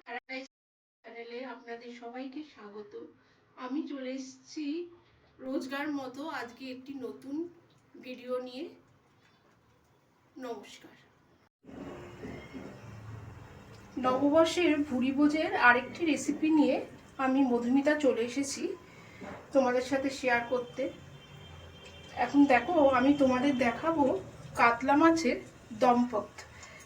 Paradise চ্যানেলে আপনাদের সবাইকে স্বাগত। আমি চলে এসেছি রোজগার মতো আজকে একটি নতুন ভিডিও নিয়ে। নমস্কার। নববর্ষের ভুরিভোজের আরেকটি রেসিপি নিয়ে আমি মধুমিতা চলে এসেছি তোমাদের সাথে শেয়ার করতে। এখন দেখো, আমি তোমাদের দেখাবো কাতলা মাছের দমপত।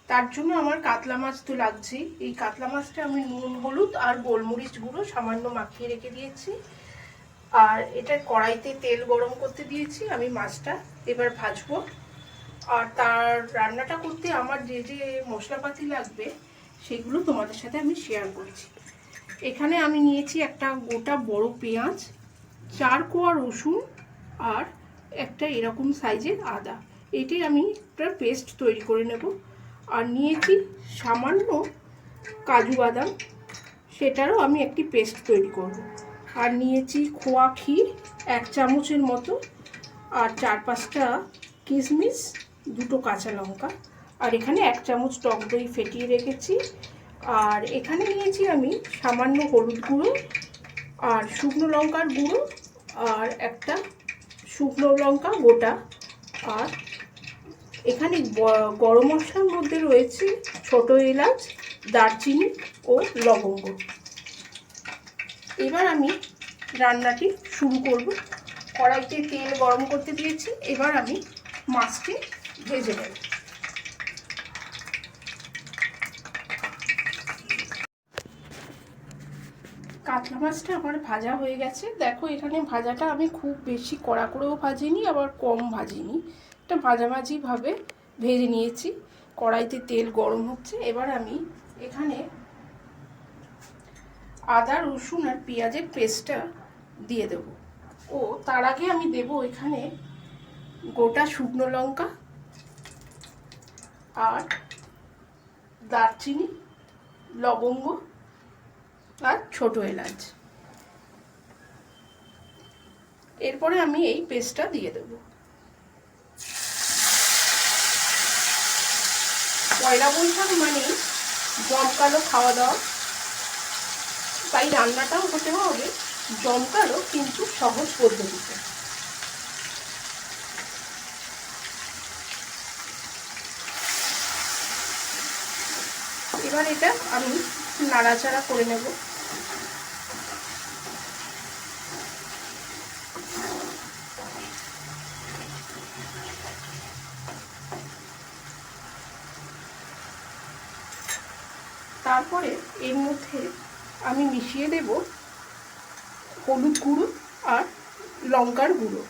তার জন্য আমার কাতলা মাছ তো লাগছে। এই কাতলা মাছটা আমি নুন, হলুদ আর গোলমরিচ গুঁড়ো সামান্য মাখিয়ে রেখে দিয়েছি। আর এটা কড়াইতে তেল গরম করতে দিয়েছি। আমি মাছটা এবার ভাজবো। আর তার রান্নাটা করতে আমার যে যে মশলাপাতি লাগবে সেগুলো তোমাদের সাথে আমি শেয়ার করছি। এখানে আমি নিয়েছি একটা গোটা বড় পেঁয়াজ, 4 কোয়া রসুন আর একটা এরকম সাইজের আদা। এটি আমি একটা পেস্ট তৈরি করে নেব। আর নিয়েছি সামান্য কাজু বাদাম, সেটারও আমি একটি পেস্ট তৈরি করব। আর নিয়েছি খোয়া ক্ষীর 1 চামচের মতো, আর 4-5টা কিশমিশ, 2টো কাঁচা লঙ্কা, আর এখানে 1 চামচ টক দই ফেটিয়ে রেখেছি। আর এখানে নিয়েছি আমি সামান্য হলুদ গুঁড়ো আর শুকনো লঙ্কার গুঁড়ো আর একটা শুকনো লঙ্কা গোটা। আর এখানে গরম মশলার মধ্যে রয়েছে ছোট এলাচ, দারচিনি ও লবঙ্গ। এবার আমি রান্নাটি শুরু করব। কড়াইতে তেল গরম করতে দিয়েছি। এবার আমি মাছটি ভেজে নেব। কাতলা মাছটা আমার ভাজা হয়ে গেছে। দেখো, এখানে ভাজাটা আমি খুব বেশি কড়া করেও ভাজিনি, আবার কম ভাজিনি, এটা মাঝামাঝিভাবে ভেজে নিয়েছি। কড়াইতে তেল গরম হচ্ছে। এবার আমি এখানে আদা, রসুন আর পেঁয়াজের পেস্টটা দিয়ে দেব। ও তার আগে আমি দেব এখানে গোটা শুকনো লঙ্কা আর দারচিনি, লবঙ্গ আর ছোট এলাচ। এরপরে আমি এই পেস্টটা দিয়ে দেব। পয়লা বৈশাখ মানে জমকালো খাওয়া দাওয়া, তাই রান্নাটাও হতে হবে জমকালো কিন্তু সহজ পদ্ধতিতে। এবার এটা আমি নাড়াচাড়া করে নেব। তারপরে এর মধ্যে আমি মিশিয়ে দেব হলুদ গুঁড়ো আর লঙ্কার গুঁড়ো।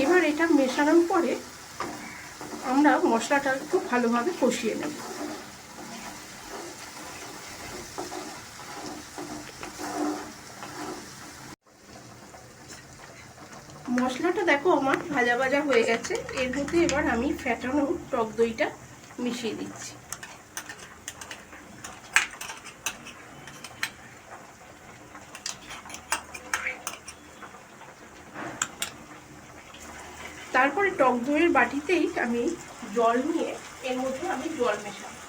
এবার এটা মেশানোর পরে আমরা মশলাটা একটু ভালোভাবে কষিয়ে নেব। মশলাটা দেখো আমার ভাজা ভাজা হয়ে গেছে। এর মধ্যে এবার আমি ফ্যাটানো টক দইটা মিশিয়ে দিচ্ছি। তারপরে টক দইয়ের বাটিতেই আমি জল নিয়ে এর মধ্যে আমি জল মেশাবো।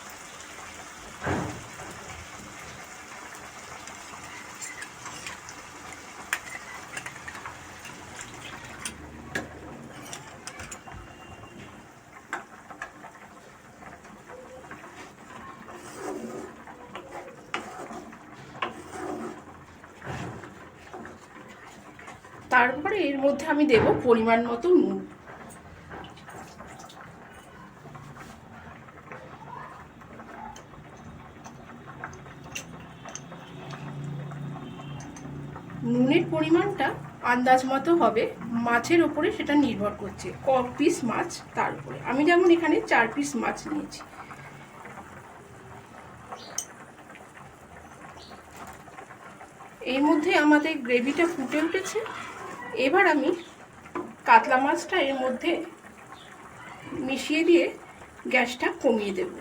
তারপরে এর মধ্যে আমি দেব পরিমাণ মতো নুন। নুনের পরিমাণটা আন্দাজ মতো হবে, মাছের ওপরে সেটা নির্ভর করছে ক পিস মাছ তার উপরে। আমি যেমন এখানে 4 পিস মাছ নিয়েছি। এর মধ্যে আমাদের গ্রেভিটা ফুটে উঠেছে। এবার আমি কাতলা মাছটা এর মধ্যে মিশিয়ে দিয়ে গ্যাসটা কমিয়ে দেব।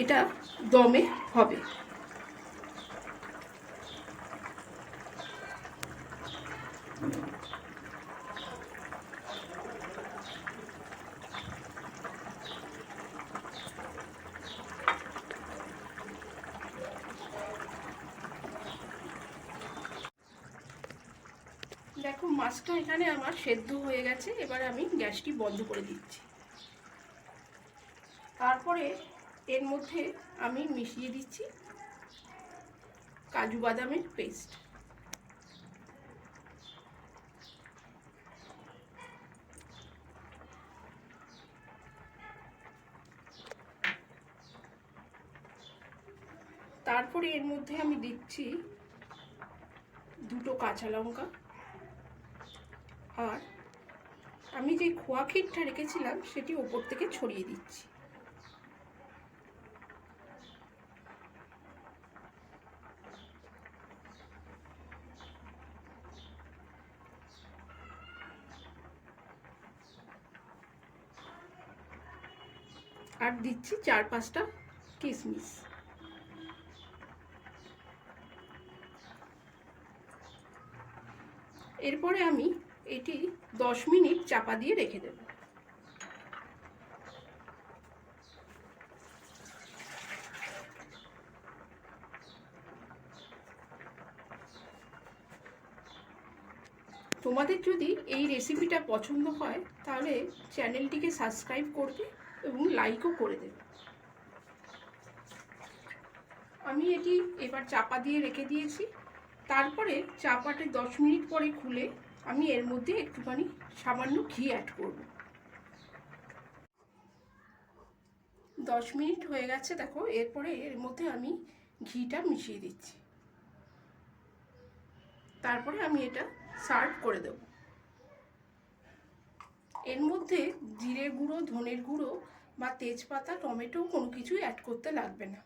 এটা দমে হবে। দেখো মাছটা এখানে আমার সেদ্ধ হয়ে গেছে। এবার আমি গ্যাসটি বন্ধ করে দিচ্ছি। তারপরে এর মধ্যে আমি মিশিয়ে দিচ্ছি কাজু বাদামের পেস্ট। তারপরে এর মধ্যে আমি দিচ্ছি 2টো কাঁচা লঙ্কা, আর আমি যে খোয়া ক্ষীরটা রেখেছিলাম সেটি ওপর থেকে ছড়িয়ে দিচ্ছি। আর দিচ্ছি 4-5টা কিশমিশ। এরপরে আমি এটি 10 মিনিট চাপা দিয়ে রেখে দেব। তোমাদের যদি এই রেসিপিটা পছন্দ হয় তাহলে চ্যানেলটিকে সাবস্ক্রাইব করবে এবং লাইকও করে দেবে। আমি এটি এবার চাপা দিয়ে রেখে দিয়েছি। তারপরে চাপাটা 10 মিনিট পরে খুলে আমি এর মধ্যে একটুখানি সামান্য ঘি অ্যাড করব। 10 মিনিট হয়ে গেছে দেখো। এরপরে এর মধ্যে আমি ঘিটা মিশিয়ে দিচ্ছি। তারপরে আমি এটা সার্ভ করে দেব। এর মধ্যে জিরে গুঁড়ো, ধনের গুঁড়ো বা তেজপাতা, টমেটো কোনো কিছুই অ্যাড করতে লাগবে না।